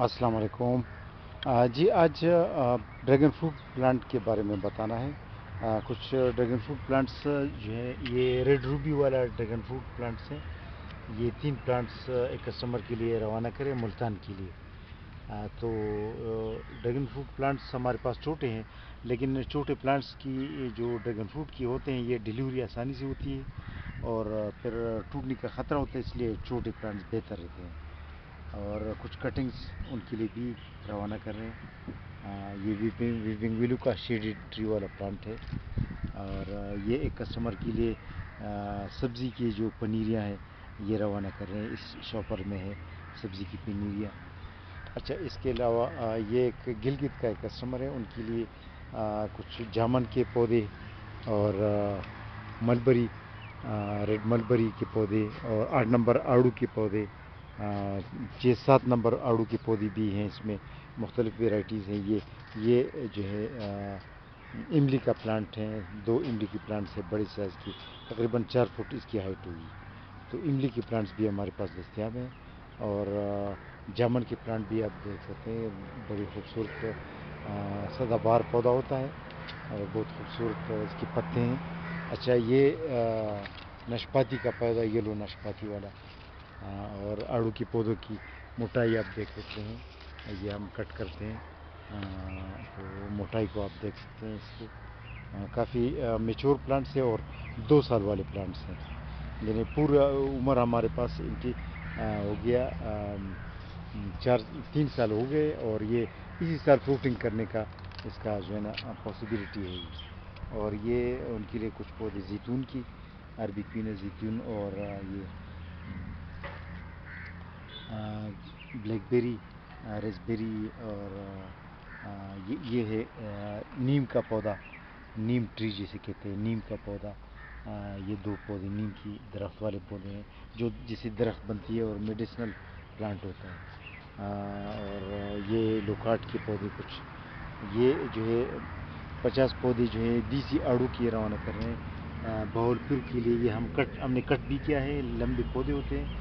السلام علیکم۔ جی آج ڈریگن فروٹ پلانٹ کے بارے میں بتانا ہے۔ کچھ ڈریگن فروٹ پلانٹس جو ہے یہ ریڈ روبی والا ڈریگن فروٹ پلانٹس ہیں۔ یہ 3 پلانٹس ایک کسٹمر کے لیے روانہ کرے ملتان کے لیے۔ تو ڈریگن فروٹ پلانٹس ہمارے پاس چھوٹے ہیں، لیکن چھوٹے پلانٹس کی جو ڈریگن فروٹ کی ہوتے ہیں یہ ڈیلیوری آسانی سے ہوتی ہے اور پھر ٹوٹنے کا خطرہ ہوتا ہے، اس لیے چھوٹے پلانٹس بہتر رہتے ہیں۔ اور کچھ کٹنگز ان کے لیے بھی روانہ کر رہے ہیں۔ یہ ویپنگ ویلو کا شیڈڈ ٹری والا پلانٹ ہے، اور یہ ایک کسٹمر کے لیے سبزی کی جو پنیریاں ہیں یہ روانہ کر رہے ہیں۔ اس شاپر میں ہے سبزی کی پنیریاں۔ اچھا، اس کے علاوہ یہ ایک گلگت کا ایک کسٹمر ہے، ان کے لیے کچھ جامن کے پودے اور ملبری، ریڈ ملبری کے پودے اور 8 نمبر آڑو کے پودے، 6-7 نمبر آڑو کے پودے بھی ہیں، اس میں مختلف ویرائٹیز ہیں۔ یہ جو ہے املی کا پلانٹ ہے، 2 املی کی پلانٹس ہے بڑے سائز کی، تقریباً 4 فٹ اس کی ہائٹ ہوگی۔ تو املی کے پلانٹس بھی ہمارے پاس دستیاب ہیں، اور جامن کے پلانٹ بھی آپ دیکھ سکتے ہیں، بڑی خوبصورت سدا بہار پودا ہوتا ہے اور بہت خوبصورت اس کے پتے ہیں۔ اچھا، یہ ناشپاتی کا پودا، یلو ناشپاتی والا، اور آڑو کے پودوں کی موٹائی آپ دیکھ سکتے ہیں، یہ ہم کٹ کرتے ہیں، تو موٹائی کو آپ دیکھ سکتے ہیں اس کی۔ کافی میچور پلانٹس ہیں اور 2 سال والے پلانٹس ہیں، یعنی پورا عمر ہمارے پاس ان کی ہو گیا 3 سال ہو گئے، اور یہ اسی سال فروٹنگ کرنے کا اس کا جو ہے نا پاسبلٹی ہے۔ اور یہ ان کے لیے کچھ پودے زیتون کی، عربی کوئن زیتون، اور یہ بلیک بیری، ریسبیری، اور یہ ہے نیم کا پودا، نیم ٹری جسے کہتے ہیں، نیم کا پودا۔ یہ 2 پودے نیم کی درخت والے پودے ہیں جو جسے درخت بنتی ہے اور میڈیسنل پلانٹ ہوتا ہے۔ اور یہ لوکاٹ کے پودے کچھ، یہ جو ہے 50 پودے جو ہیں دیسی آڑو کی روانہ کر رہے ہیں بہول پور کے لیے۔ یہ ہم نے کٹ بھی کیا ہے، لمبے پودے ہوتے ہیں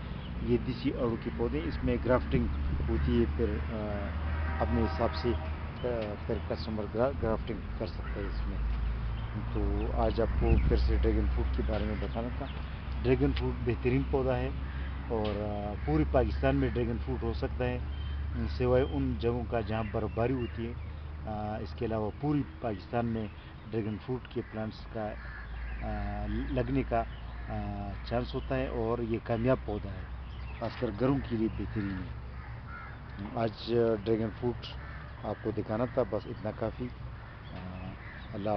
یہ دیسی آڑو کے پودے، اس میں گرافٹنگ ہوتی ہے، پھر اپنے حساب سے پھر کسٹمر گرافٹنگ کر سکتا ہے اس میں۔ تو آج آپ کو پھر سے ڈریگن فروٹ کے بارے میں بتانا تھا۔ ڈریگن فروٹ بہترین پودا ہے، اور پورے پاکستان میں ڈریگن فروٹ ہو سکتا ہے، سوائے ان جگہوں کا جہاں برف باری ہوتی ہے۔ اس کے علاوہ پوری پاکستان میں ڈریگن فروٹ کے پلانٹس کا لگنے کا چانس ہوتا ہے، اور یہ کامیاب پودا ہے، خاص کر گھروں کے لیے بہترین ہے۔ آج ڈریگن فروٹ آپ کو دکھانا تھا، بس اتنا کافی۔ اللہ